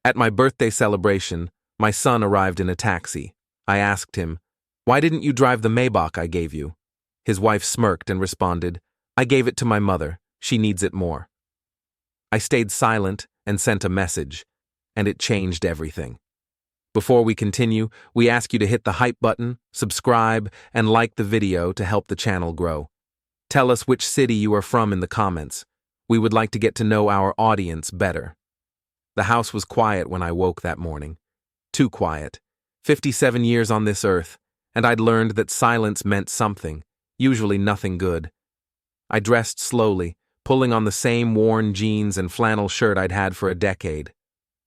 At my birthday celebration, my son arrived in a taxi. I asked him, "Why didn't you drive the Maybach I gave you?" His wife smirked and responded, "I gave it to my mother. She needs it more." I stayed silent and sent a message, and it changed everything. Before we continue, we ask you to hit the hype button, subscribe, and like the video to help the channel grow. Tell us which city you are from in the comments. We would like to get to know our audience better. The house was quiet when I woke that morning. Too quiet. 57 years on this earth, and I'd learned that silence meant something, usually nothing good. I dressed slowly, pulling on the same worn jeans and flannel shirt I'd had for a decade.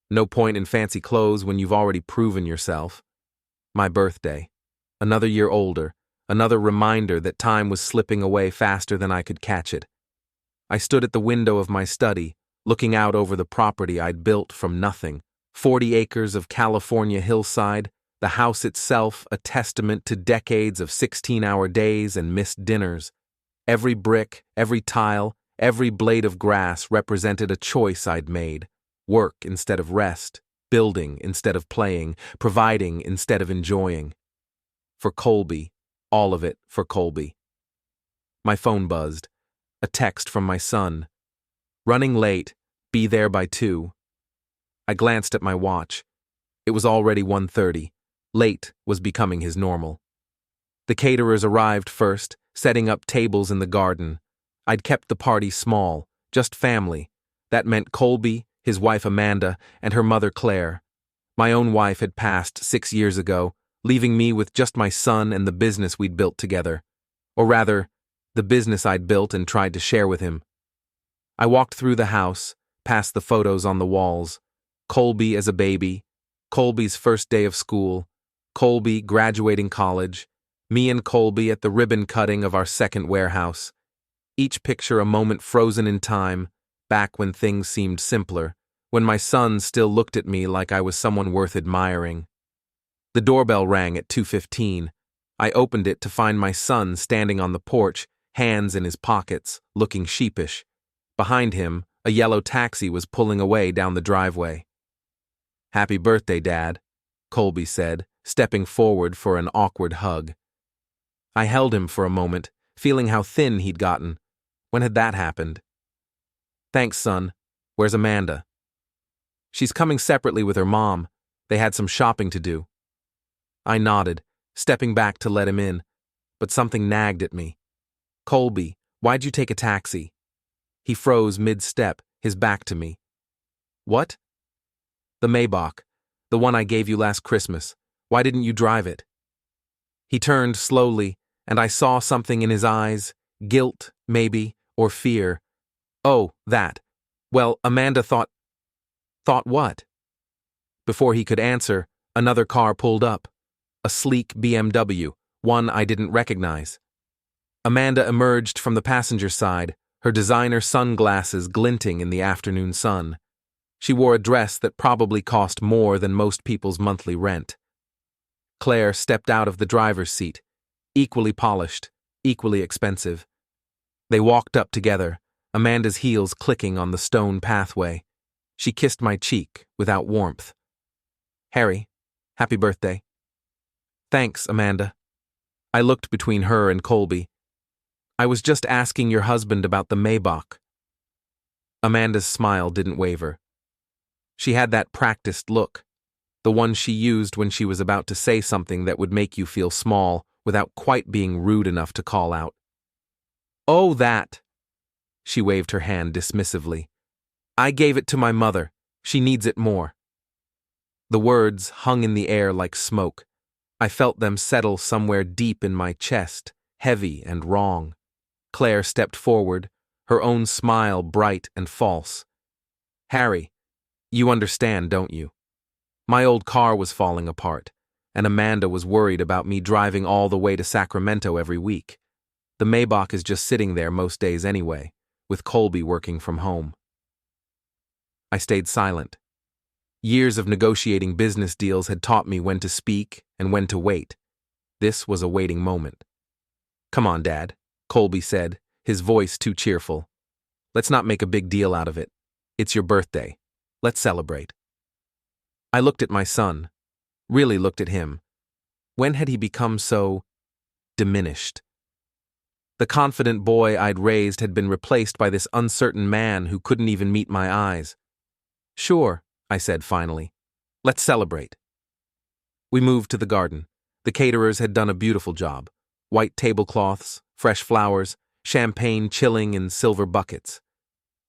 No point in fancy clothes when you've already proven yourself. My birthday. Another year older, another reminder that time was slipping away faster than I could catch it. I stood at the window of my study, looking out over the property I'd built from nothing. 40 acres of California hillside, the house itself a testament to decades of 16-hour days and missed dinners. Every brick, every tile, every blade of grass represented a choice I'd made. Work instead of rest, building instead of playing, providing instead of enjoying. For Colby, all of it for Colby. My phone buzzed. A text from my son. "Running late, be there by 2. I glanced at my watch. It was already 1:30. Late was becoming his normal. The caterers arrived first, setting up tables in the garden. I'd kept the party small, just family. That meant Colby, his wife Amanda, and her mother Claire. My own wife had passed 6 years ago, leaving me with just my son and the business we'd built together. Or rather, the business I'd built and tried to share with him. I walked through the house, past the photos on the walls. Colby as a baby, Colby's first day of school, Colby graduating college, me and Colby at the ribbon cutting of our second warehouse. Each picture a moment frozen in time, back when things seemed simpler, when my son still looked at me like I was someone worth admiring. The doorbell rang at 2:15. I opened it to find my son standing on the porch, hands in his pockets, looking sheepish. Behind him, a yellow taxi was pulling away down the driveway. "Happy birthday, Dad," Colby said, stepping forward for an awkward hug. I held him for a moment, feeling how thin he'd gotten. When had that happened? "Thanks, son. Where's Amanda?" "She's coming separately with her mom. They had some shopping to do." I nodded, stepping back to let him in, but something nagged at me. "Colby, why'd you take a taxi?" He froze mid-step, his back to me. "What?" "The Maybach, the one I gave you last Christmas. Why didn't you drive it?" He turned slowly, and I saw something in his eyes, guilt, maybe, or fear. "Oh, that. Well, Amanda thought..." "Thought what?" Before he could answer, another car pulled up. A sleek BMW, one I didn't recognize. Amanda emerged from the passenger side, her designer sunglasses glinting in the afternoon sun. She wore a dress that probably cost more than most people's monthly rent. Claire stepped out of the driver's seat, equally polished, equally expensive. They walked up together, Amanda's heels clicking on the stone pathway. She kissed my cheek without warmth. "Harry, happy birthday." "Thanks, Amanda." I looked between her and Colby. "I was just asking your husband about the Maybach." Amanda's smile didn't waver. She had that practiced look, the one she used when she was about to say something that would make you feel small without quite being rude enough to call out. "Oh, that." She waved her hand dismissively. "I gave it to my mother. She needs it more." The words hung in the air like smoke. I felt them settle somewhere deep in my chest, heavy and wrong. Claire stepped forward, her own smile bright and false. "Harry, you understand, don't you? My old car was falling apart, and Amanda was worried about me driving all the way to Sacramento every week. The Maybach is just sitting there most days anyway, with Colby working from home." I stayed silent. Years of negotiating business deals had taught me when to speak and when to wait. This was a waiting moment. "Come on, Dad," Colby said, his voice too cheerful. "Let's not make a big deal out of it. It's your birthday. Let's celebrate." I looked at my son, really looked at him. When had he become so diminished? The confident boy I'd raised had been replaced by this uncertain man who couldn't even meet my eyes. "Sure," I said finally. "Let's celebrate." We moved to the garden. The caterers had done a beautiful job. White tablecloths, fresh flowers, champagne chilling in silver buckets.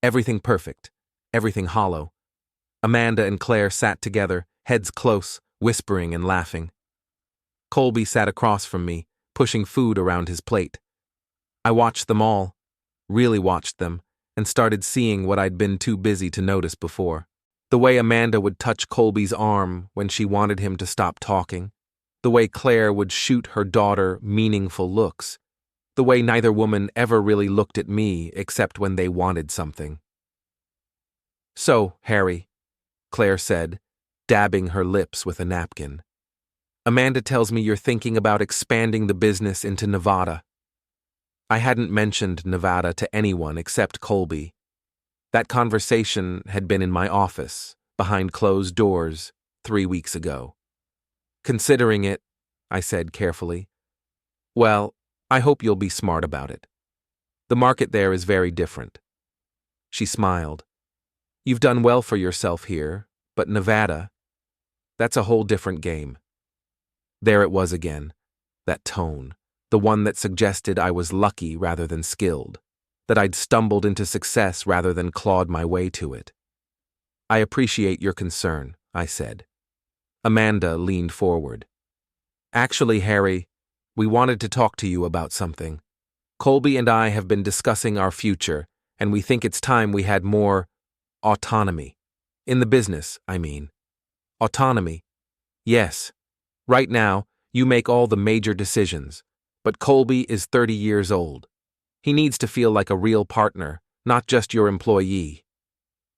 Everything perfect, everything hollow. Amanda and Claire sat together, heads close, whispering and laughing. Colby sat across from me, pushing food around his plate. I watched them all, really watched them, and started seeing what I'd been too busy to notice before. The way Amanda would touch Colby's arm when she wanted him to stop talking. The way Claire would shoot her daughter meaningful looks. The way neither woman ever really looked at me except when they wanted something. "So, Harry," Claire said, dabbing her lips with a napkin. "Amanda tells me you're thinking about expanding the business into Nevada." I hadn't mentioned Nevada to anyone except Colby. That conversation had been in my office, behind closed doors, 3 weeks ago. "Considering it," I said carefully. "Well, I hope you'll be smart about it. The market there is very different." She smiled. "You've done well for yourself here, but Nevada, that's a whole different game." There it was again, that tone, the one that suggested I was lucky rather than skilled, that I'd stumbled into success rather than clawed my way to it. "I appreciate your concern," I said. Amanda leaned forward. "Actually, Harry, we wanted to talk to you about something. Colby and I have been discussing our future, and we think it's time we had more autonomy. In the business, I mean. Autonomy. Yes. Right now, you make all the major decisions, but Colby is 30 years old. He needs to feel like a real partner, not just your employee."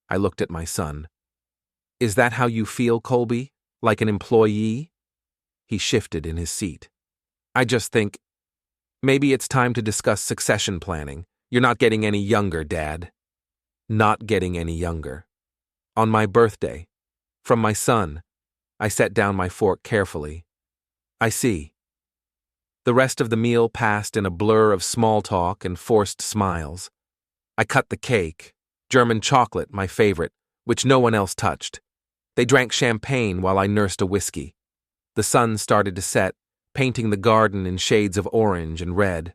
I looked at my son. "Is that how you feel, Colby? Like an employee?" He shifted in his seat. "I just think, maybe it's time to discuss succession planning. You're not getting any younger, Dad." Not getting any younger. On my birthday. From my son. I set down my fork carefully. "I see." The rest of the meal passed in a blur of small talk and forced smiles. I cut the cake, German chocolate, my favorite, which no one else touched. They drank champagne while I nursed a whiskey. The sun started to set, painting the garden in shades of orange and red.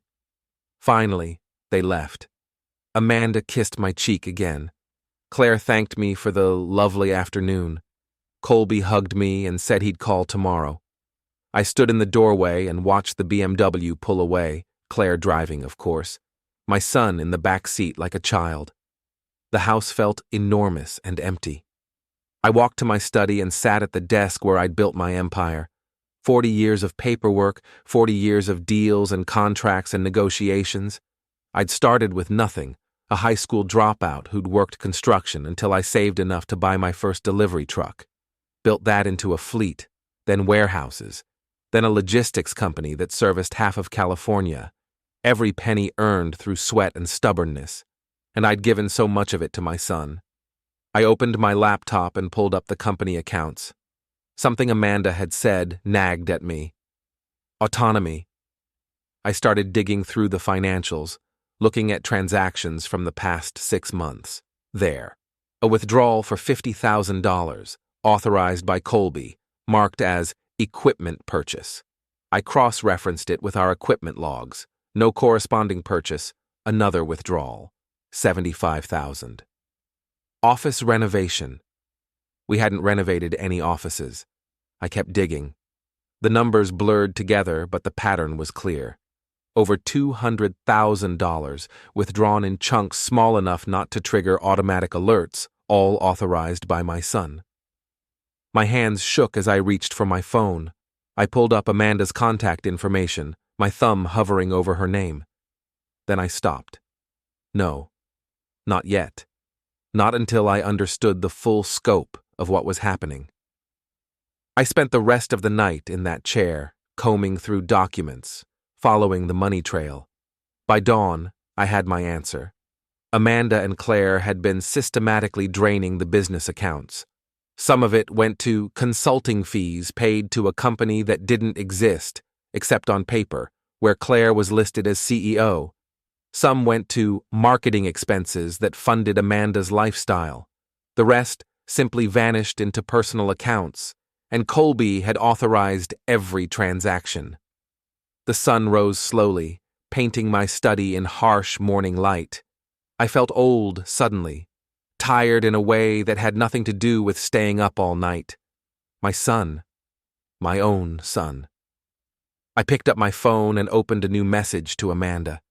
Finally, they left. Amanda kissed my cheek again. Claire thanked me for the lovely afternoon. Colby hugged me and said he'd call tomorrow. I stood in the doorway and watched the BMW pull away, Claire driving, of course, my son in the back seat like a child. The house felt enormous and empty. I walked to my study and sat at the desk where I'd built my empire. 40 years of paperwork, 40 years of deals and contracts and negotiations. I'd started with nothing, a high school dropout who'd worked construction until I saved enough to buy my first delivery truck. Built that into a fleet, then warehouses, then a logistics company that serviced half of California, every penny earned through sweat and stubbornness, and I'd given so much of it to my son. I opened my laptop and pulled up the company accounts. Something Amanda had said nagged at me. Autonomy. I started digging through the financials, looking at transactions from the past 6 months. There. A withdrawal for $50,000, authorized by Colby, marked as equipment purchase. I cross-referenced it with our equipment logs. No corresponding purchase, another withdrawal. $75,000. Office renovation. We hadn't renovated any offices. I kept digging. The numbers blurred together, but the pattern was clear. Over $200,000, withdrawn in chunks small enough not to trigger automatic alerts, all authorized by my son. My hands shook as I reached for my phone. I pulled up Amanda's contact information, my thumb hovering over her name. Then I stopped. No, not yet. Not until I understood the full scope of what was happening. I spent the rest of the night in that chair, combing through documents, following the money trail. By dawn, I had my answer. Amanda and Claire had been systematically draining the business accounts. Some of it went to consulting fees paid to a company that didn't exist, except on paper, where Claire was listed as CEO. Some went to marketing expenses that funded Amanda's lifestyle. The rest simply vanished into personal accounts, and Colby had authorized every transaction. The sun rose slowly, painting my study in harsh morning light. I felt old suddenly, tired in a way that had nothing to do with staying up all night. My son. My own son. I picked up my phone and opened a new message to Amanda.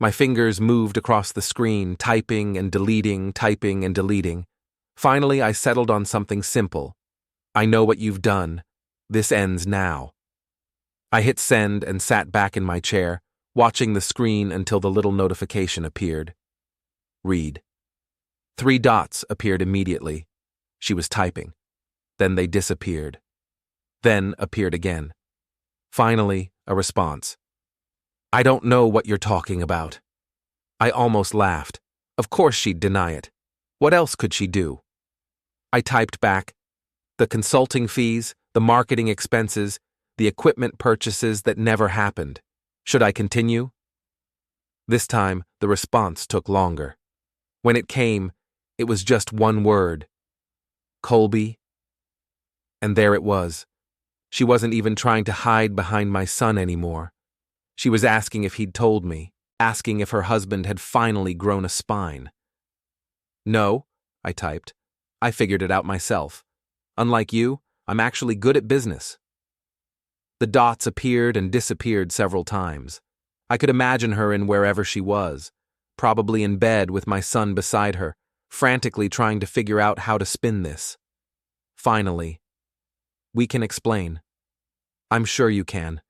My fingers moved across the screen, typing and deleting, typing and deleting. Finally, I settled on something simple. I know what you've done. This ends now. I hit send and sat back in my chair, watching the screen until the little notification appeared. Read. 3 dots appeared immediately. She was typing. Then they disappeared. Then appeared again. Finally, a response. I don't know what you're talking about. I almost laughed. Of course she'd deny it. What else could she do? I typed back, the consulting fees, the marketing expenses, the equipment purchases that never happened. Should I continue? This time, the response took longer. When it came, it was just one word. Colby. And there it was. She wasn't even trying to hide behind my son anymore. She was asking if he'd told me, asking if her husband had finally grown a spine. No, I typed. I figured it out myself. Unlike you, I'm actually good at business. The dots appeared and disappeared several times. I could imagine her in wherever she was, probably in bed with my son beside her, frantically trying to figure out how to spin this. Finally, we can explain. I'm sure you can.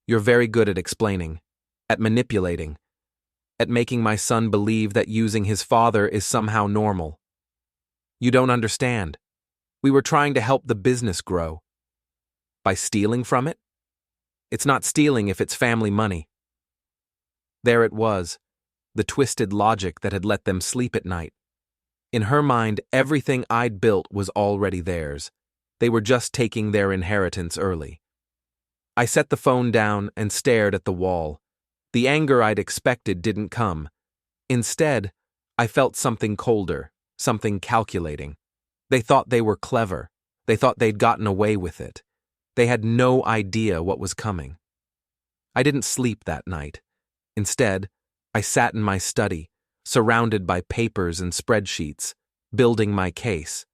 You're very good at explaining, at manipulating, at making my son believe that using his father is somehow normal. You don't understand. We were trying to help the business grow. By stealing from it? It's not stealing if it's family money. There it was, the twisted logic that had let them sleep at night. In her mind, everything I'd built was already theirs. They were just taking their inheritance early. I set the phone down and stared at the wall. The anger I'd expected didn't come. Instead, I felt something colder, something calculating. They thought they were clever. They thought they'd gotten away with it. They had no idea what was coming. I didn't sleep that night. Instead, I sat in my study, surrounded by papers and spreadsheets, building my case.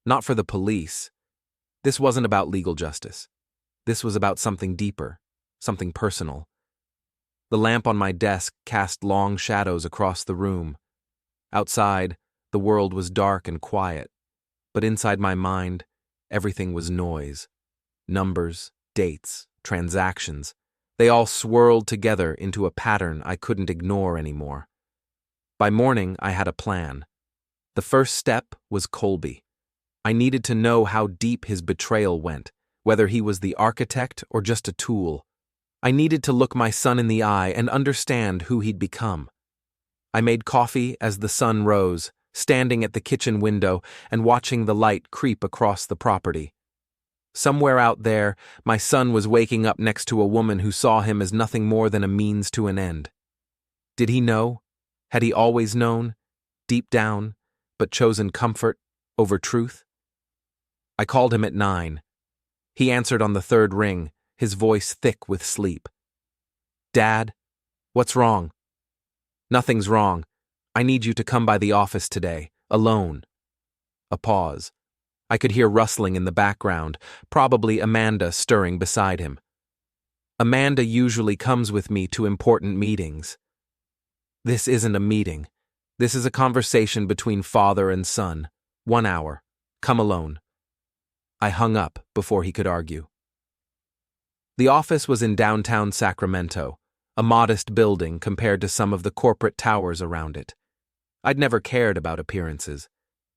Not for the police. This wasn't about legal justice. This was about something deeper, something personal. The lamp on my desk cast long shadows across the room. Outside, the world was dark and quiet, but inside my mind, everything was noise. Numbers, dates, transactions. They all swirled together into a pattern I couldn't ignore anymore. By morning, I had a plan. The first step was Colby. I needed to know how deep his betrayal went, whether he was the architect or just a tool. I needed to look my son in the eye and understand who he'd become. I made coffee as the sun rose, standing at the kitchen window and watching the light creep across the property. Somewhere out there, my son was waking up next to a woman who saw him as nothing more than a means to an end. Did he know? Had he always known, deep down, but chosen comfort over truth? I called him at 9. He answered on the 3rd ring, his voice thick with sleep. Dad, what's wrong? Nothing's wrong. I need you to come by the office today, alone. A pause. I could hear rustling in the background, probably Amanda stirring beside him. Amanda usually comes with me to important meetings. This isn't a meeting. This is a conversation between father and son. 1 hour. Come alone. I hung up before he could argue. The office was in downtown Sacramento, a modest building compared to some of the corporate towers around it. I'd never cared about appearances.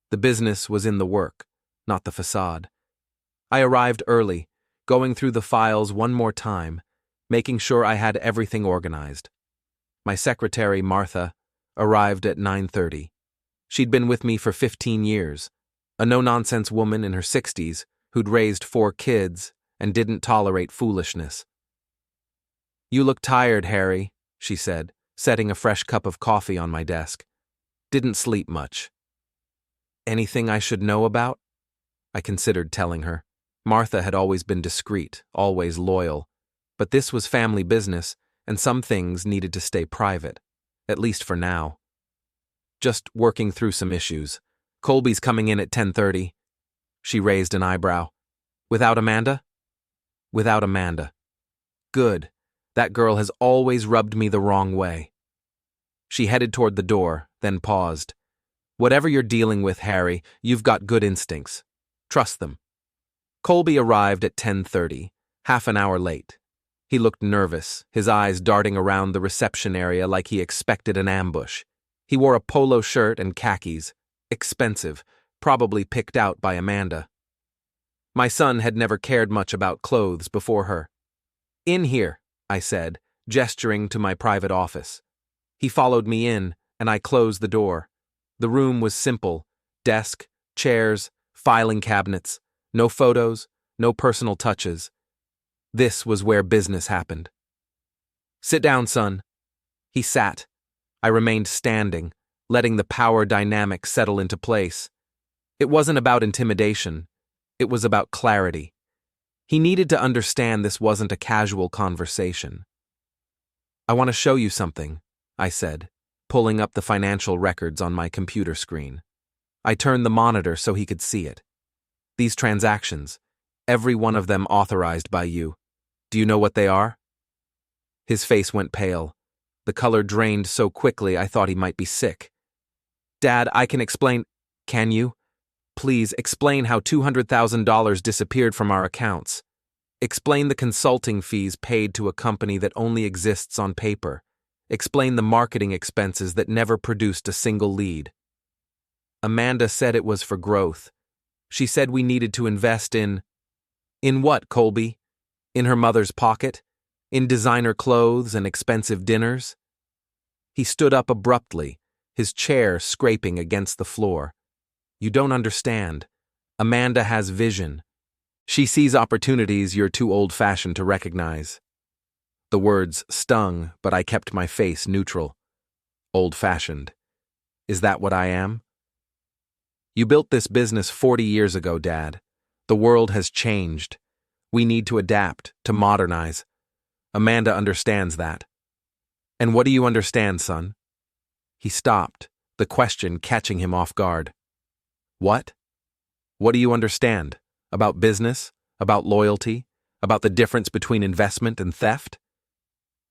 The business was in the work, not the facade. I arrived early, going through the files one more time, making sure I had everything organized. My secretary, Martha, arrived at 9:30. She'd been with me for 15 years. A no-nonsense woman in her 60s who'd raised 4 kids and didn't tolerate foolishness. "You look tired, Harry," she said, setting a fresh cup of coffee on my desk. "Didn't sleep much." "Anything I should know about?" I considered telling her. Martha had always been discreet, always loyal, but this was family business, and some things needed to stay private, at least for now. "Just working through some issues. Colby's coming in at 10:30. She raised an eyebrow. "Without Amanda?" "Without Amanda." "Good. That girl has always rubbed me the wrong way." She headed toward the door, then paused. "Whatever you're dealing with, Harry, you've got good instincts. Trust them." Colby arrived at 10:30, half an hour late. He looked nervous, his eyes darting around the reception area like he expected an ambush. He wore a polo shirt and khakis, expensive, probably picked out by Amanda. My son had never cared much about clothes before her. "In here," I said, gesturing to my private office. He followed me in, and I closed the door. The room was simple: desk, chairs, filing cabinets, no photos, no personal touches. This was where business happened. "Sit down, son." He sat. I remained standing, letting the power dynamic settle into place. It wasn't about intimidation. It was about clarity. He needed to understand this wasn't a casual conversation. "I want to show you something," I said, pulling up the financial records on my computer screen. I turned the monitor so he could see it. "These transactions, every one of them authorized by you. Do you know what they are?" His face went pale. The color drained so quickly I thought he might be sick. "Dad, I can explain." "Can you? Please explain how $200,000 disappeared from our accounts. Explain the consulting fees paid to a company that only exists on paper. Explain the marketing expenses that never produced a single lead." "Amanda said it was for growth. She said we needed to invest in..." "In what, Colby? In her mother's pocket? In designer clothes and expensive dinners?" He stood up abruptly, his chair scraping against the floor. "You don't understand. Amanda has vision. She sees opportunities you're too old-fashioned to recognize." The words stung, but I kept my face neutral. Old-fashioned. Is that what I am? "You built this business 40 years ago, Dad. The world has changed. We need to adapt, to modernize. Amanda understands that." "And what do you understand, son?" He stopped, the question catching him off guard. "What? What do you understand? About business? About loyalty? About the difference between investment and theft?"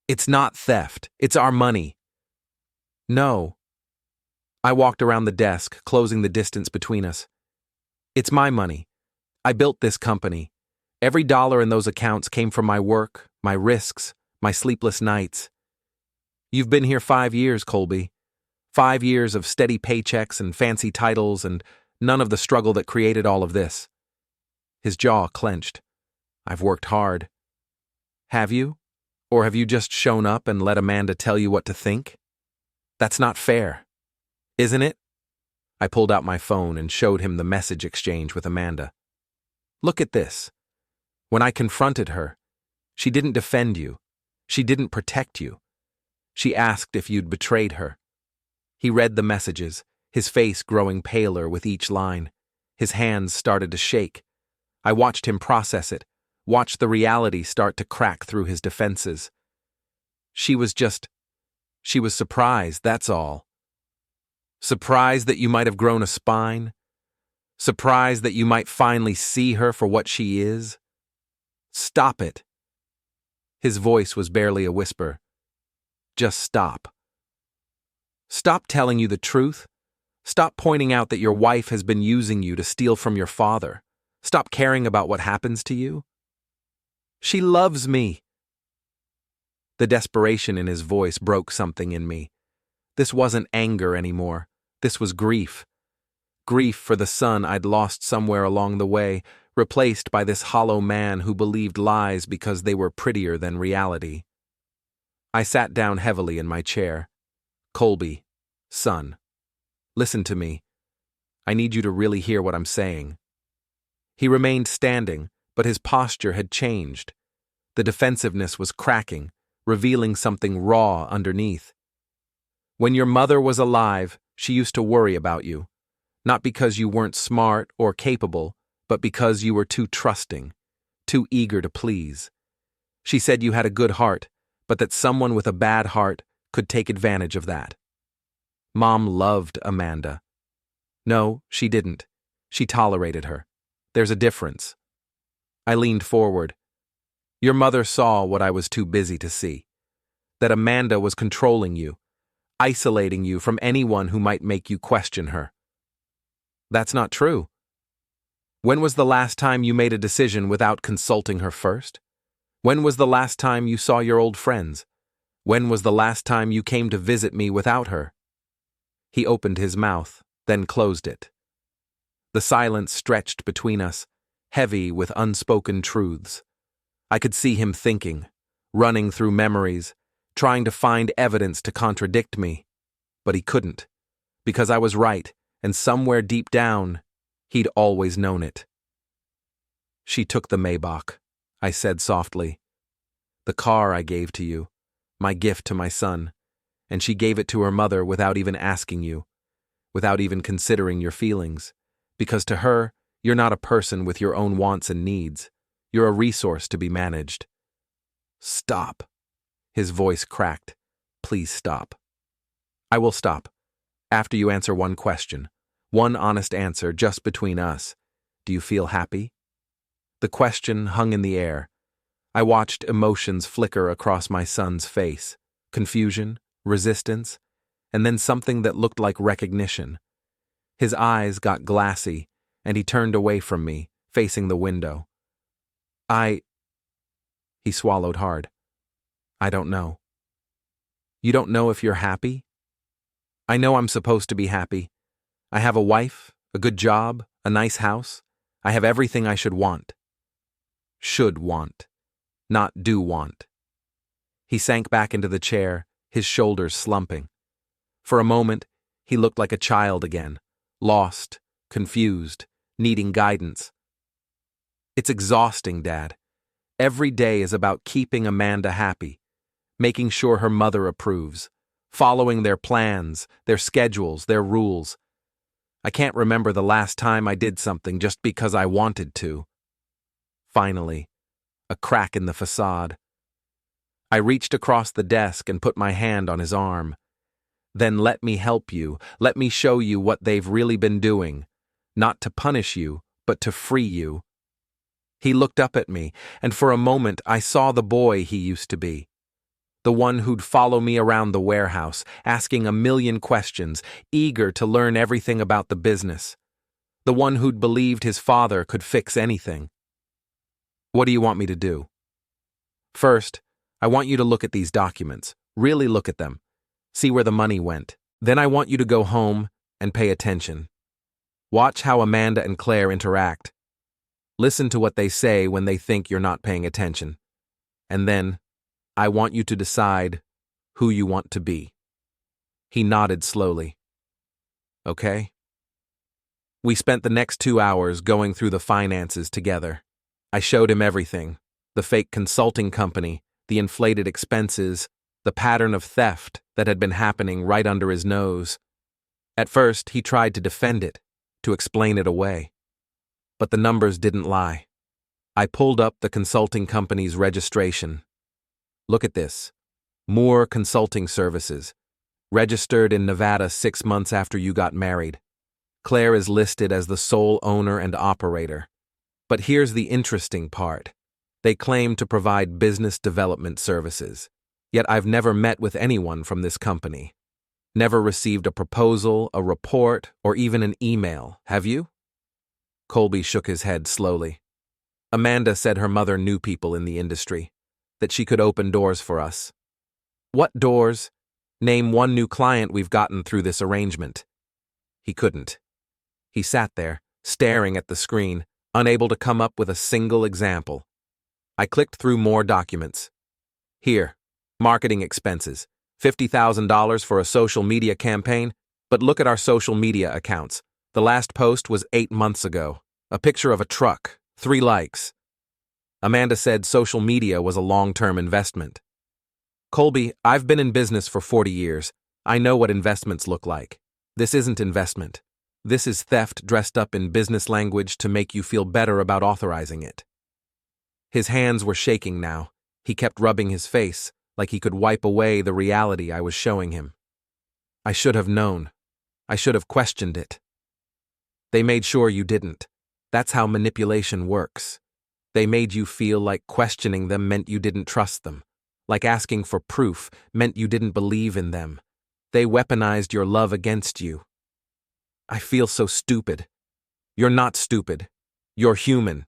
"It's not theft. It's our money." "No." I walked around the desk, closing the distance between us. "It's my money. I built this company. Every dollar in those accounts came from my work, my risks, my sleepless nights. You've been here 5 years, Colby. 5 years of steady paychecks and fancy titles and none of the struggle that created all of this." His jaw clenched. "I've worked hard." "Have you? Or have you just shown up and let Amanda tell you what to think? That's not fair. Isn't it?" I pulled out my phone and showed him the message exchange with Amanda. "Look at this. When I confronted her, she didn't defend you. She didn't protect you. She asked if you'd betrayed her." He read the messages, his face growing paler with each line. His hands started to shake. I watched him process it, watched the reality start to crack through his defenses. She was surprised, that's all. Surprised that you might have grown a spine? Surprised that you might finally see her for what she is? Stop it." His voice was barely a whisper. "Just stop. Stop telling you the truth. Stop pointing out that your wife has been using you to steal from your father. Stop caring about what happens to you. She loves me." The desperation in his voice broke something in me. This wasn't anger anymore. This was grief. Grief for the son I'd lost somewhere along the way, replaced by this hollow man who believed lies because they were prettier than reality. I sat down heavily in my chair. "Colby, son, listen to me. I need you to really hear what I'm saying." He remained standing, but his posture had changed. The defensiveness was cracking, revealing something raw underneath. "When your mother was alive, she used to worry about you. Not because you weren't smart or capable, but because you were too trusting, too eager to please. She said you had a good heart, but that someone with a bad heart could take advantage of that. Mom loved Amanda. No, she didn't. She tolerated her. There's a difference." I leaned forward. "Your mother saw what I was too busy to see. That Amanda was controlling you, isolating you from anyone who might make you question her." "That's not true. When was the last time you made a decision without consulting her first? When was the last time you saw your old friends? When was the last time you came to visit me without her?" He opened his mouth, then closed it. The silence stretched between us, heavy with unspoken truths. I could see him thinking, running through memories, trying to find evidence to contradict me. But he couldn't, because I was right, and somewhere deep down, he'd always known it. "She took the Maybach," I said softly. "The car I gave to you, my gift to my son, and she gave it to her mother without even asking you, without even considering your feelings, because to her, you're not a person with your own wants and needs. You're a resource to be managed." "Stop." His voice cracked. "Please stop." "I will stop. After you answer one question. One honest answer, just between us. Do you feel happy?" The question hung in the air. I watched emotions flicker across my son's face. Confusion, resistance, and then something that looked like recognition. His eyes got glassy, and he turned away from me, facing the window. He swallowed hard. "I don't know." "You don't know if you're happy?" "I know I'm supposed to be happy. I have a wife, a good job, a nice house. I have everything I should want." Should want, not do want. He sank back into the chair, his shoulders slumping. For a moment, he looked like a child again, lost, confused, needing guidance. "It's exhausting, Dad. Every day is about keeping Amanda happy, making sure her mother approves, following their plans, their schedules, their rules. I can't remember the last time I did something just because I wanted to." Finally, a crack in the facade. I reached across the desk and put my hand on his arm. "Then let me help you. Let me show you what they've really been doing. Not to punish you, but to free you." He looked up at me, and for a moment I saw the boy he used to be. The one who'd follow me around the warehouse, asking a million questions, eager to learn everything about the business. The one who'd believed his father could fix anything. "What do you want me to do?" "First, I want you to look at these documents. Really look at them. See where the money went. Then I want you to go home and pay attention. Watch how Amanda and Claire interact. Listen to what they say when they think you're not paying attention. And then, I want you to decide who you want to be." He nodded slowly. "Okay." We spent the next 2 hours going through the finances together. I showed him everything: the fake consulting company, the inflated expenses, the pattern of theft that had been happening right under his nose. At first, he tried to defend it, to explain it away. But the numbers didn't lie. I pulled up the consulting company's registration. Look at this. Moore Consulting Services. Registered in Nevada 6 months after you got married. Claire is listed as the sole owner and operator. But here's the interesting part. They claim to provide business development services. Yet I've never met with anyone from this company. Never received a proposal, a report, or even an email, have you? Colby shook his head slowly. Amanda said her mother knew people in the industry, that she could open doors for us. What doors? Name one new client we've gotten through this arrangement. He couldn't. He sat there, staring at the screen, unable to come up with a single example. I clicked through more documents. Here, marketing expenses, $50,000 for a social media campaign, but look at our social media accounts. The last post was 8 months ago. A picture of a truck, 3 likes. Amanda said social media was a long-term investment. Colby, I've been in business for 40 years. I know what investments look like. This isn't investment. This is theft dressed up in business language to make you feel better about authorizing it. His hands were shaking now. He kept rubbing his face, like he could wipe away the reality I was showing him. I should have known. I should have questioned it. They made sure you didn't. That's how manipulation works. They made you feel like questioning them meant you didn't trust them. Like asking for proof meant you didn't believe in them. They weaponized your love against you. I feel so stupid. You're not stupid. You're human.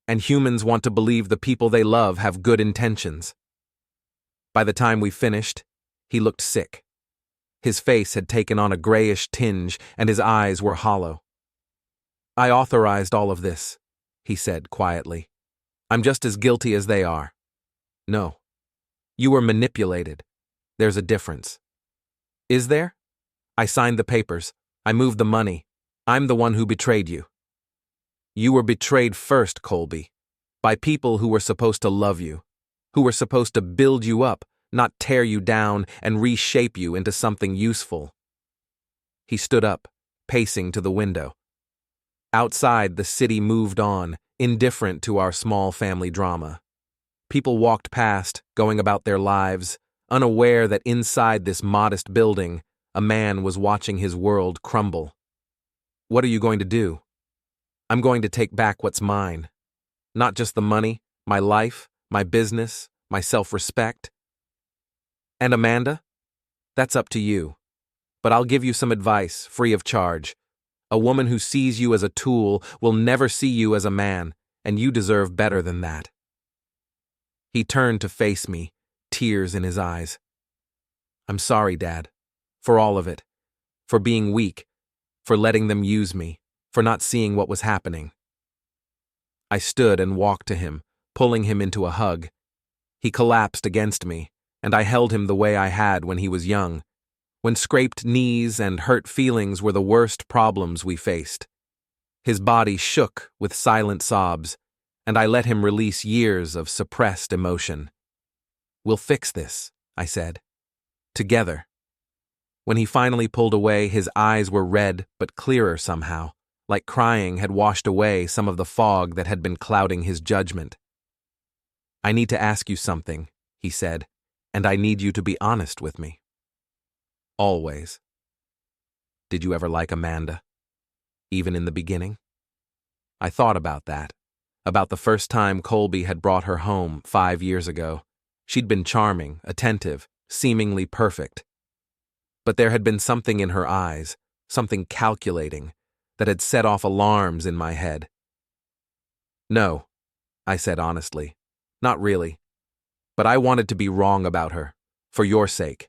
And humans want to believe the people they love have good intentions. By the time we finished, he looked sick. His face had taken on a grayish tinge and his eyes were hollow. I authorized all of this, he said quietly. I'm just as guilty as they are. No. You were manipulated. There's a difference. Is there? I signed the papers. I moved the money. I'm the one who betrayed you. You were betrayed first, Colby. By people who were supposed to love you. Who were supposed to build you up, not tear you down and reshape you into something useful. He stood up, pacing to the window. Outside, the city moved on, indifferent to our small family drama. People walked past, going about their lives, unaware that inside this modest building, a man was watching his world crumble. What are you going to do? I'm going to take back what's mine. Not just the money, my life, my business, my self-respect. And Amanda? That's up to you. But I'll give you some advice, free of charge. A woman who sees you as a tool will never see you as a man, and you deserve better than that. He turned to face me, tears in his eyes. I'm sorry, Dad, for all of it, for being weak, for letting them use me, for not seeing what was happening. I stood and walked to him, pulling him into a hug. He collapsed against me, and I held him the way I had when he was young, when scraped knees and hurt feelings were the worst problems we faced. His body shook with silent sobs, and I let him release years of suppressed emotion. We'll fix this, I said. Together. When he finally pulled away, his eyes were red but clearer somehow, like crying had washed away some of the fog that had been clouding his judgment. I need to ask you something, he said, and I need you to be honest with me. Always. Did you ever like Amanda? Even in the beginning? I thought about that. About the first time Colby had brought her home 5 years ago. She'd been charming, attentive, seemingly perfect. But there had been something in her eyes, something calculating, that had set off alarms in my head. No, I said honestly. Not really. But I wanted to be wrong about her, for your sake.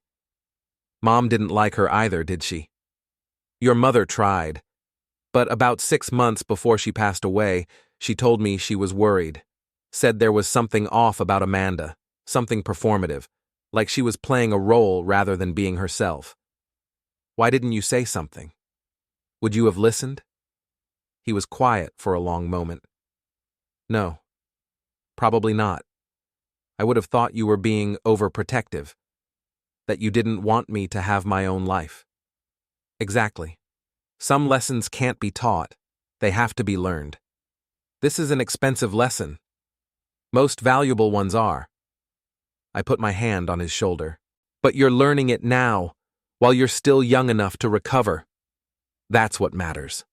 Mom didn't like her either, did she? Your mother tried. But about 6 months before she passed away, she told me she was worried. Said there was something off about Amanda, something performative, like she was playing a role rather than being herself. Why didn't you say something? Would you have listened? He was quiet for a long moment. No, probably not. I would have thought you were being overprotective, that you didn't want me to have my own life. Exactly. Some lessons can't be taught. They have to be learned. This is an expensive lesson. Most valuable ones are. I put my hand on his shoulder. But you're learning it now, while you're still young enough to recover. That's what matters.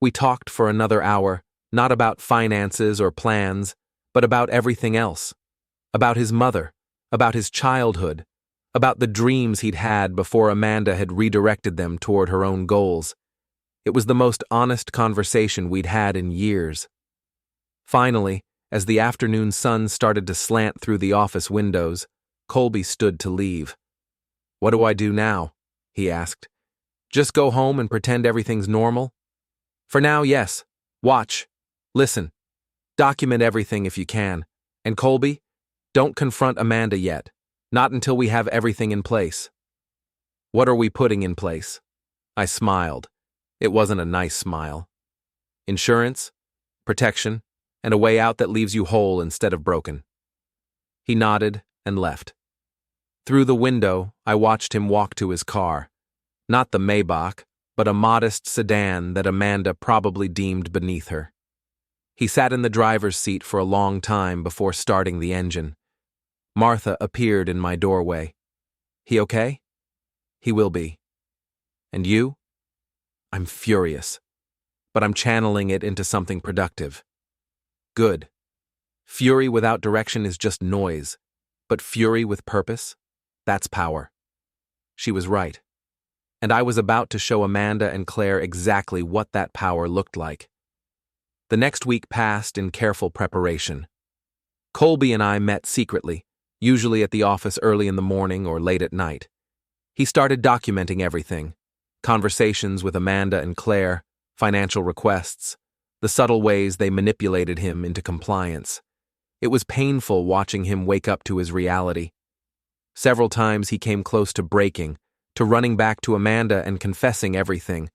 We talked for another hour, not about finances or plans, but about everything else. About his mother, about his childhood, about the dreams he'd had before Amanda had redirected them toward her own goals. It was the most honest conversation we'd had in years. Finally, as the afternoon sun started to slant through the office windows, Colby stood to leave. What do I do now? He asked. Just go home and pretend everything's normal? For now, yes. Watch. Listen. Document everything if you can. And Colby, don't confront Amanda yet. Not until we have everything in place. What are we putting in place? I smiled. It wasn't a nice smile. Insurance, protection, and a way out that leaves you whole instead of broken. He nodded and left. Through the window, I watched him walk to his car. Not the Maybach, but a modest sedan that Amanda probably deemed beneath her. He sat in the driver's seat for a long time before starting the engine. Martha appeared in my doorway. He okay? He will be. And you? I'm furious, but I'm channeling it into something productive. Good. Fury without direction is just noise, but fury with purpose? That's power. She was right. And I was about to show Amanda and Claire exactly what that power looked like. The next week passed in careful preparation. Colby and I met secretly, usually at the office early in the morning or late at night. He started documenting everything: conversations with Amanda and Claire, financial requests, the subtle ways they manipulated him into compliance. It was painful watching him wake up to his reality. Several times he came close to breaking, to running back to Amanda and confessing everything.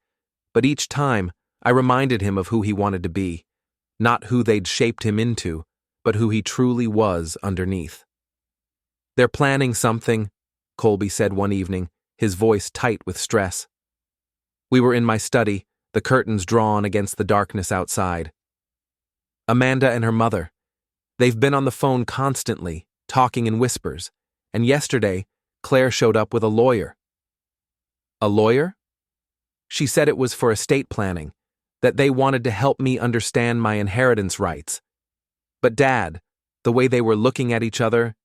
But each time, I reminded him of who he wanted to be, not who they'd shaped him into, but who he truly was underneath. They're planning something, Colby said one evening, his voice tight with stress. We were in my study, the curtains drawn against the darkness outside. Amanda and her mother. They've been on the phone constantly, talking in whispers, and yesterday, Claire showed up with a lawyer. A lawyer? She said it was for estate planning, that they wanted to help me understand my inheritance rights. But Dad, the way they were looking at each other,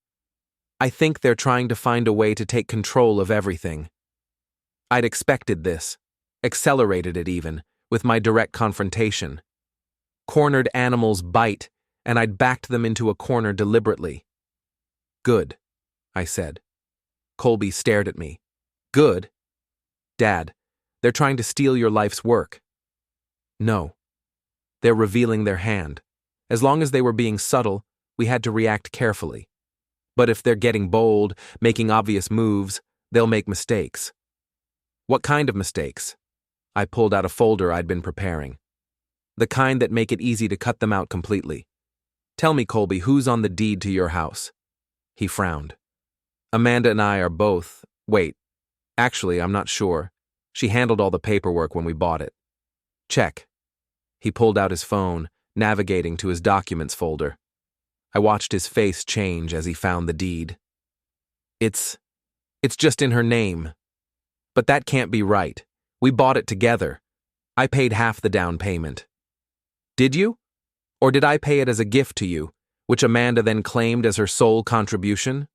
I think they're trying to find a way to take control of everything. I'd expected this, accelerated it even, with my direct confrontation. Cornered animals bite, and I'd backed them into a corner deliberately. Good, I said. Colby stared at me. Good? Dad, they're trying to steal your life's work. No. They're revealing their hand. As long as they were being subtle, we had to react carefully. But if they're getting bold, making obvious moves, they'll make mistakes. What kind of mistakes? I pulled out a folder I'd been preparing. The kind that make it easy to cut them out completely. Tell me, Colby, who's on the deed to your house? He frowned. Amanda and I are both. Wait. Actually, I'm not sure. She handled all the paperwork when we bought it. Check. He pulled out his phone, navigating to his documents folder. I watched his face change as he found the deed. It's just in her name. But that can't be right. We bought it together. I paid half the down payment. Did you? Or did I pay it as a gift to you, which Amanda then claimed as her sole contribution?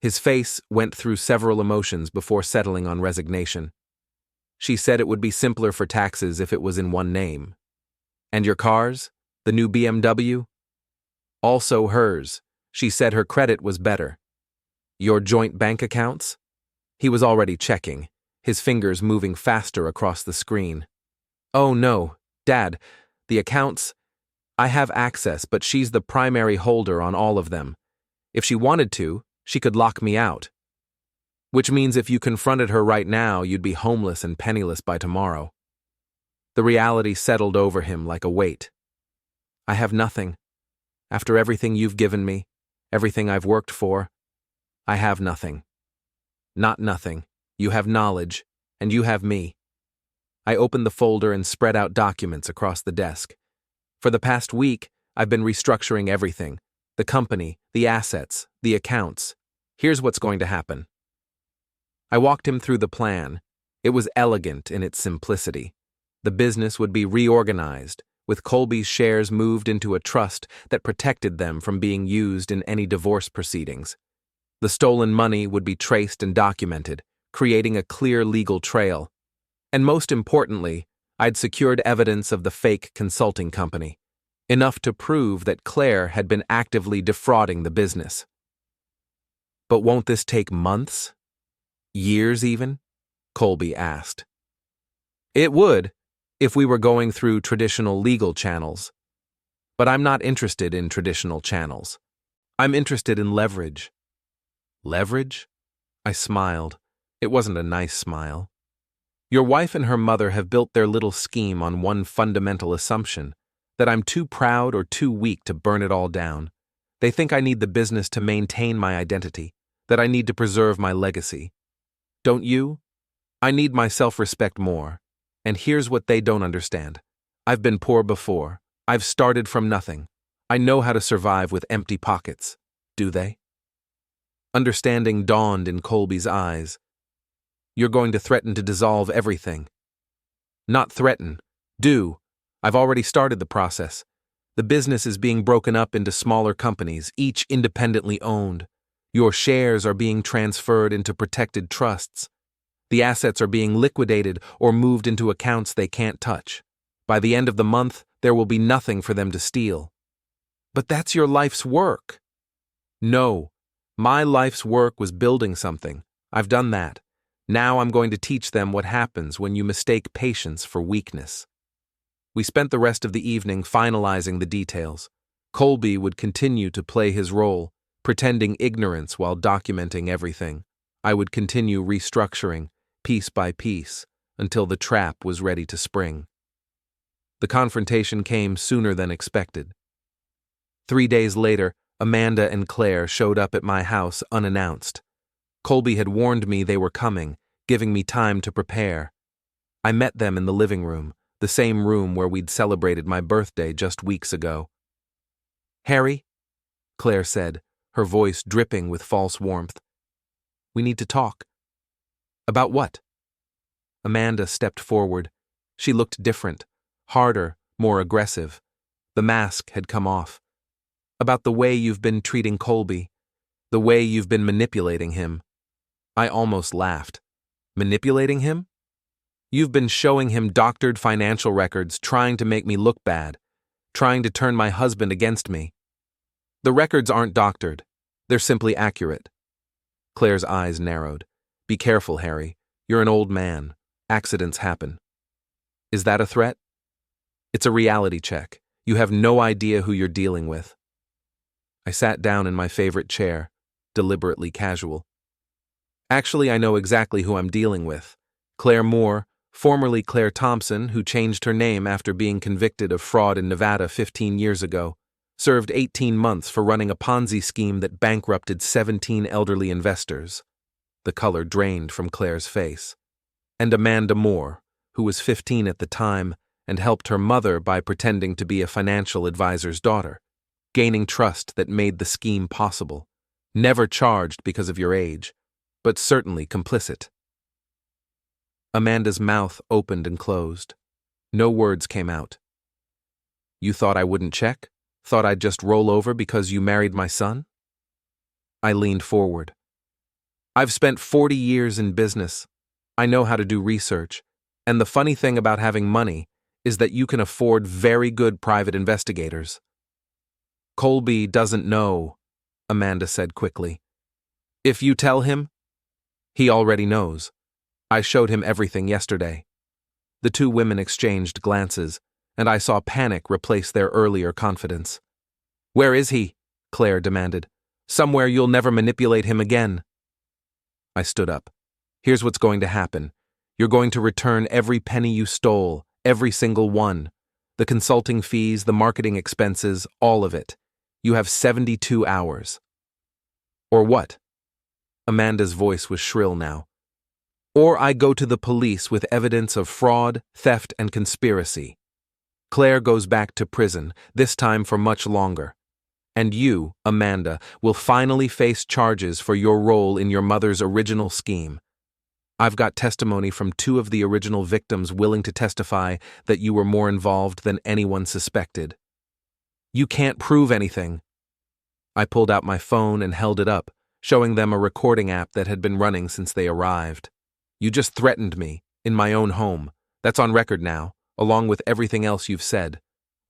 His face went through several emotions before settling on resignation. She said it would be simpler for taxes if it was in one name. And your cars? The new BMW? Also hers. She said her credit was better. Your joint bank accounts? He was already checking, his fingers moving faster across the screen. Oh no, Dad, the accounts. I have access, but she's the primary holder on all of them. If she wanted to, she could lock me out. Which means if you confronted her right now, you'd be homeless and penniless by tomorrow. The reality settled over him like a weight. I have nothing. After everything you've given me, everything I've worked for, I have nothing. Not nothing. You have knowledge, and you have me. I opened the folder and spread out documents across the desk. For the past week, I've been restructuring everything. The company, the assets, the accounts. Here's what's going to happen. I walked him through the plan. It was elegant in its simplicity. The business would be reorganized, with Colby's shares moved into a trust that protected them from being used in any divorce proceedings. The stolen money would be traced and documented, creating a clear legal trail. And most importantly, I'd secured evidence of the fake consulting company, enough to prove that Claire had been actively defrauding the business. But won't this take months? Years even? Colby asked. It would, if we were going through traditional legal channels. But I'm not interested in traditional channels. I'm interested in leverage. Leverage? I smiled. It wasn't a nice smile. Your wife and her mother have built their little scheme on one fundamental assumption, that I'm too proud or too weak to burn it all down. They think I need the business to maintain my identity, that I need to preserve my legacy. Don't you? I need my self-respect more. And here's what they don't understand. I've been poor before. I've started from nothing. I know how to survive with empty pockets. Do they? Understanding dawned in Colby's eyes. You're going to threaten to dissolve everything. Not threaten. Do. I've already started the process. The business is being broken up into smaller companies, each independently owned. Your shares are being transferred into protected trusts. The assets are being liquidated or moved into accounts they can't touch. By the end of the month, there will be nothing for them to steal. But that's your life's work. No. My life's work was building something. I've done that. Now I'm going to teach them what happens when you mistake patience for weakness. We spent the rest of the evening finalizing the details. Colby would continue to play his role, pretending ignorance while documenting everything. I would continue restructuring, piece by piece, until the trap was ready to spring. The confrontation came sooner than expected. 3 days later, Amanda and Claire showed up at my house unannounced. Colby had warned me they were coming, giving me time to prepare. I met them in the living room, the same room where we'd celebrated my birthday just weeks ago. "Harry," Claire said, her voice dripping with false warmth. "We need to talk." "About what?" Amanda stepped forward. She looked different, harder, more aggressive. The mask had come off. "About the way you've been treating Colby, the way you've been manipulating him." I almost laughed. Manipulating him? You've been showing him doctored financial records, trying to make me look bad, trying to turn my husband against me. The records aren't doctored. They're simply accurate. Claire's eyes narrowed. "Be careful, Harry. You're an old man. Accidents happen." "Is that a threat?" "It's a reality check. You have no idea who you're dealing with." I sat down in my favorite chair, deliberately casual. "Actually, I know exactly who I'm dealing with. Claire Moore, formerly Claire Thompson, who changed her name after being convicted of fraud in Nevada 15 years ago, served 18 months for running a Ponzi scheme that bankrupted 17 elderly investors." The color drained from Claire's face. "And Amanda Moore, who was 15 at the time and helped her mother by pretending to be a financial advisor's daughter, gaining trust that made the scheme possible. Never charged because of your age, but certainly complicit." Amanda's mouth opened and closed. No words came out. "You thought I wouldn't check? Thought I'd just roll over because you married my son?" I leaned forward. "I've spent 40 years in business. I know how to do research. And the funny thing about having money is that you can afford very good private investigators." "Colby doesn't know," Amanda said quickly. "If you tell him, he already knows. I showed him everything yesterday." The two women exchanged glances, and I saw panic replace their earlier confidence. "Where is he?" Claire demanded. "Somewhere you'll never manipulate him again." I stood up. "Here's what's going to happen. You're going to return every penny you stole, every single one. The consulting fees, the marketing expenses, all of it. You have 72 hours. "Or what?" Amanda's voice was shrill now. "Or I go to the police with evidence of fraud, theft, and conspiracy. Claire goes back to prison, this time for much longer. And you, Amanda, will finally face charges for your role in your mother's original scheme. I've got testimony from 2 of the original victims willing to testify that you were more involved than anyone suspected. You can't prove anything." I pulled out my phone and held it up, showing them a recording app that had been running since they arrived. "You just threatened me, in my own home. That's on record now, along with everything else you've said.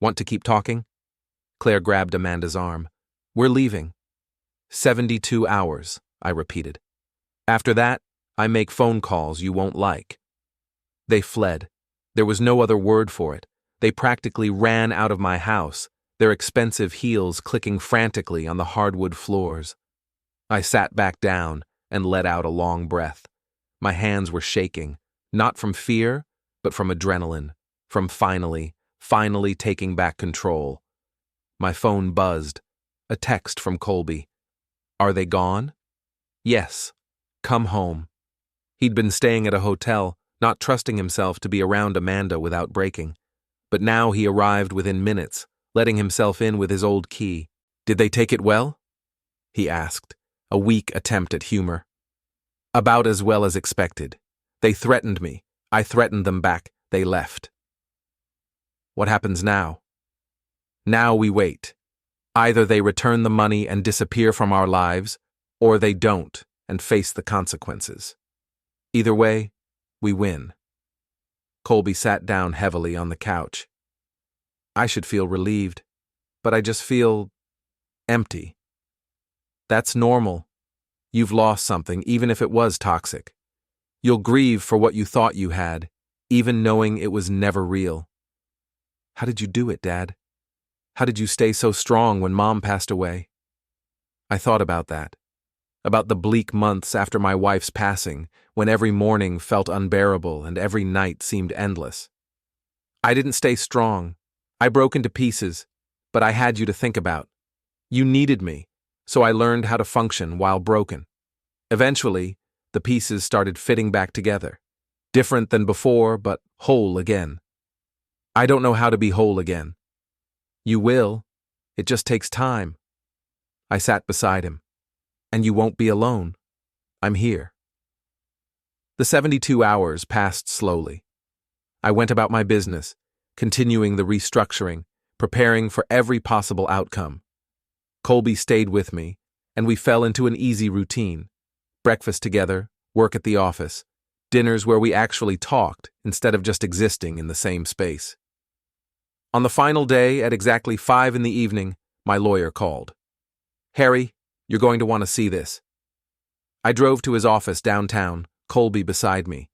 Want to keep talking?" Claire grabbed Amanda's arm. "We're leaving." 72 hours, I repeated. "After that, I make phone calls you won't like." They fled. There was no other word for it. They practically ran out of my house, their expensive heels clicking frantically on the hardwood floors. I sat back down and let out a long breath. My hands were shaking. Not from fear, but from adrenaline, from finally taking back control. My phone buzzed. A text from Colby. Are they gone? Yes. Come home. He'd been staying at a hotel, not trusting himself to be around Amanda without breaking. But now he arrived within minutes, letting himself in with his old key. Did they take it well? He asked, a weak attempt at humor. About as well as expected. They threatened me. I threatened them back. They left. What happens now? Now we wait. Either they return the money and disappear from our lives, or they don't and face the consequences. Either way, we win. Colby sat down heavily on the couch. I should feel relieved, but I just feel empty. That's normal. You've lost something, even if it was toxic. You'll grieve for what you thought you had, even knowing it was never real. How did you do it, Dad? How did you stay so strong when Mom passed away? I thought about that. About the bleak months after my wife's passing, when every morning felt unbearable and every night seemed endless. I didn't stay strong. I broke into pieces, but I had you to think about. You needed me, so I learned how to function while broken. Eventually, the pieces started fitting back together. Different than before, but whole again. I don't know how to be whole again. You will. It just takes time. I sat beside him. And you won't be alone. I'm here. The 72 hours passed slowly. I went about my business, continuing the restructuring, preparing for every possible outcome. Colby stayed with me, and we fell into an easy routine. Breakfast together, work at the office, dinners where we actually talked instead of just existing in the same space. On the final day, at exactly 5 in the evening, my lawyer called. Harry, you're going to want to see this. I drove to his office downtown, Colby beside me.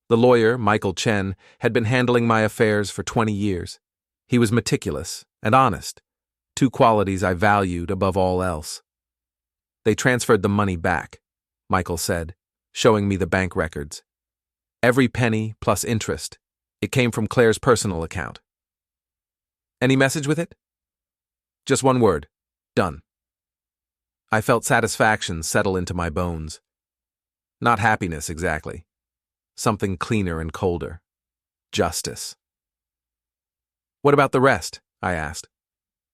The lawyer, Michael Chen, had been handling my affairs for 20 years. He was meticulous and honest, two qualities I valued above all else. They transferred the money back, Michael said, showing me the bank records. Every penny plus interest. It came from Claire's personal account. Any message with it? Just one word. Done. I felt satisfaction settle into my bones. Not happiness, exactly. Something cleaner and colder. Justice. What about the rest? I asked.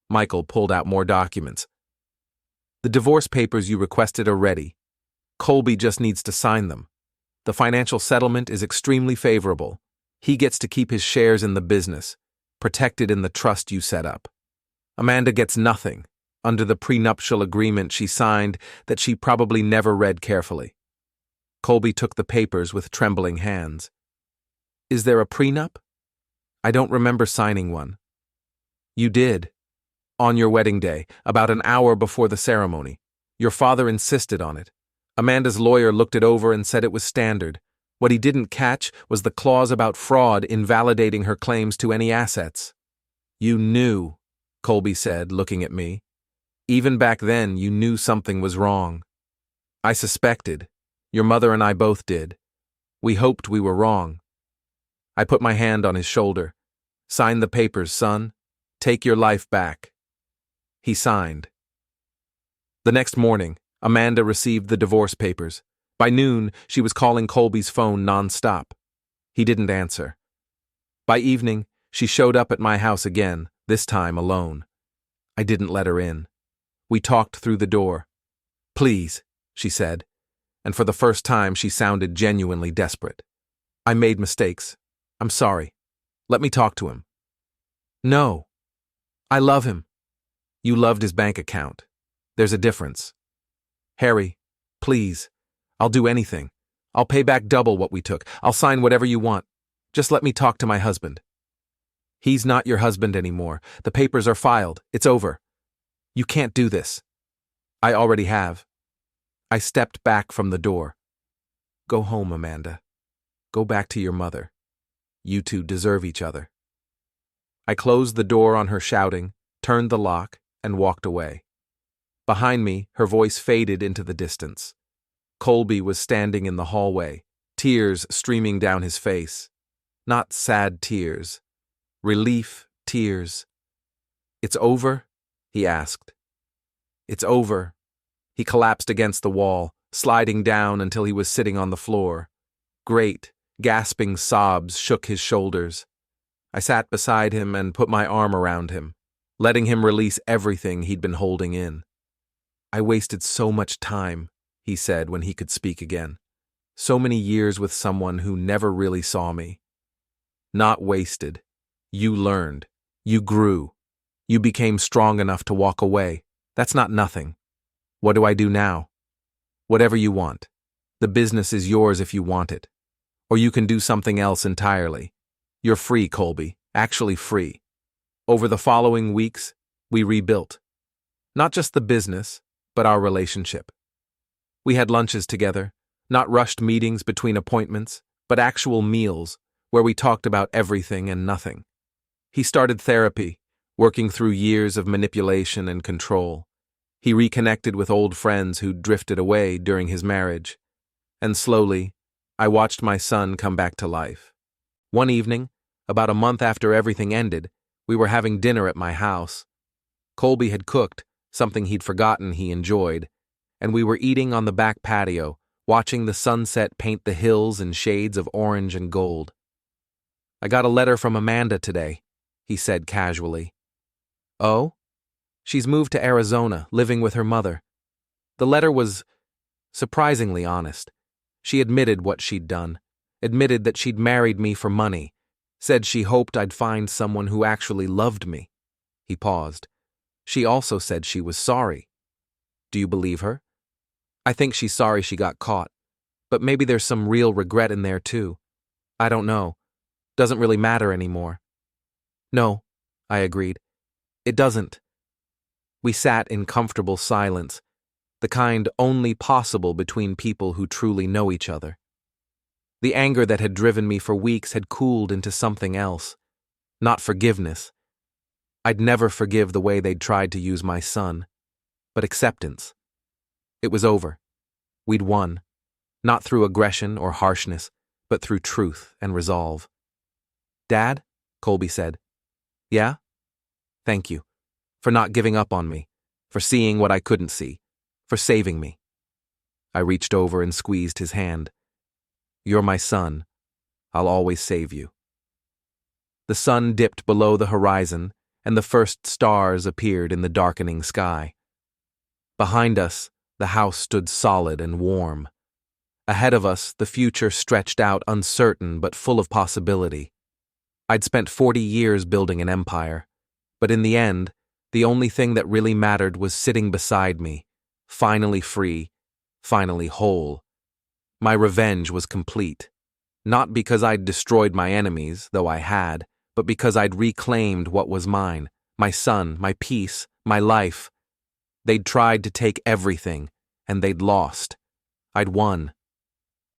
Michael pulled out more documents. The divorce papers you requested are ready. Colby just needs to sign them. The financial settlement is extremely favorable. He gets to keep his shares in the business, protected in the trust you set up. Amanda gets nothing, under the prenuptial agreement she signed that she probably never read carefully. Colby took the papers with trembling hands. Is there a prenup? I don't remember signing one. You did. On your wedding day, about an hour before the ceremony. Your father insisted on it. Amanda's lawyer looked it over and said it was standard. What he didn't catch was the clause about fraud invalidating her claims to any assets. You knew, Colby said, looking at me. Even back then, you knew something was wrong. I suspected. Your mother and I both did. We hoped we were wrong. I put my hand on his shoulder. Sign the papers, son. Take your life back. He signed. The next morning, Amanda received the divorce papers. By noon, she was calling Colby's phone nonstop. He didn't answer. By evening, she showed up at my house again, this time alone. I didn't let her in. We talked through the door. Please, she said, and for the first time she sounded genuinely desperate. I made mistakes. I'm sorry. Let me talk to him. No. I love him. You loved his bank account. There's a difference. Harry, please. I'll do anything. I'll pay back double what we took. I'll sign whatever you want. Just let me talk to my husband. He's not your husband anymore. The papers are filed. It's over. You can't do this. I already have. I stepped back from the door. Go home, Amanda. Go back to your mother. You two deserve each other. I closed the door on her shouting, turned the lock, and walked away. Behind me, her voice faded into the distance. Colby was standing in the hallway, tears streaming down his face. Not sad tears. Relief tears. "It's over?" he asked. "It's over." He collapsed against the wall, sliding down until he was sitting on the floor. Great, gasping sobs shook his shoulders. I sat beside him and put my arm around him, letting him release everything he'd been holding in. "I wasted so much time," he said when he could speak again. "So many years with someone who never really saw me." "Not wasted. You learned. You grew. You became strong enough to walk away. That's not nothing. What do I do now?" "Whatever you want. The business is yours if you want it. Or you can do something else entirely. You're free, Colby, actually free." Over the following weeks, we rebuilt. Not just the business, but our relationship. We had lunches together, not rushed meetings between appointments, but actual meals where we talked about everything and nothing. He started therapy, working through years of manipulation and control. He reconnected with old friends who'd drifted away during his marriage. And slowly, I watched my son come back to life. One evening, about a month after everything ended, we were having dinner at my house. Colby had cooked, something he'd forgotten he enjoyed, and we were eating on the back patio, watching the sunset paint the hills in shades of orange and gold. "I got a letter from Amanda today," he said casually. "Oh?" "She's moved to Arizona, living with her mother." The letter was surprisingly honest. She admitted what she'd done, admitted that she'd married me for money, said she hoped I'd find someone who actually loved me. He paused. She also said she was sorry. "Do you believe her?" "I think she's sorry she got caught, but maybe there's some real regret in there too. I don't know. Doesn't really matter anymore." "No," I agreed. "It doesn't." We sat in comfortable silence, the kind only possible between people who truly know each other. The anger that had driven me for weeks had cooled into something else. Not forgiveness. I'd never forgive the way they'd tried to use my son. But acceptance. It was over. We'd won. Not through aggression or harshness, but through truth and resolve. "Dad?" Colby said. "Yeah?" "Thank you. For not giving up on me. For seeing what I couldn't see. For saving me." I reached over and squeezed his hand. "You're my son. I'll always save you." The sun dipped below the horizon, and the first stars appeared in the darkening sky. Behind us, the house stood solid and warm. Ahead of us, the future stretched out uncertain but full of possibility. I'd spent 40 years building an empire, but in the end, the only thing that really mattered was sitting beside me, finally free, finally whole. My revenge was complete. Not because I'd destroyed my enemies, though I had, but because I'd reclaimed what was mine, my son, my peace, my life. They'd tried to take everything, and they'd lost. I'd won.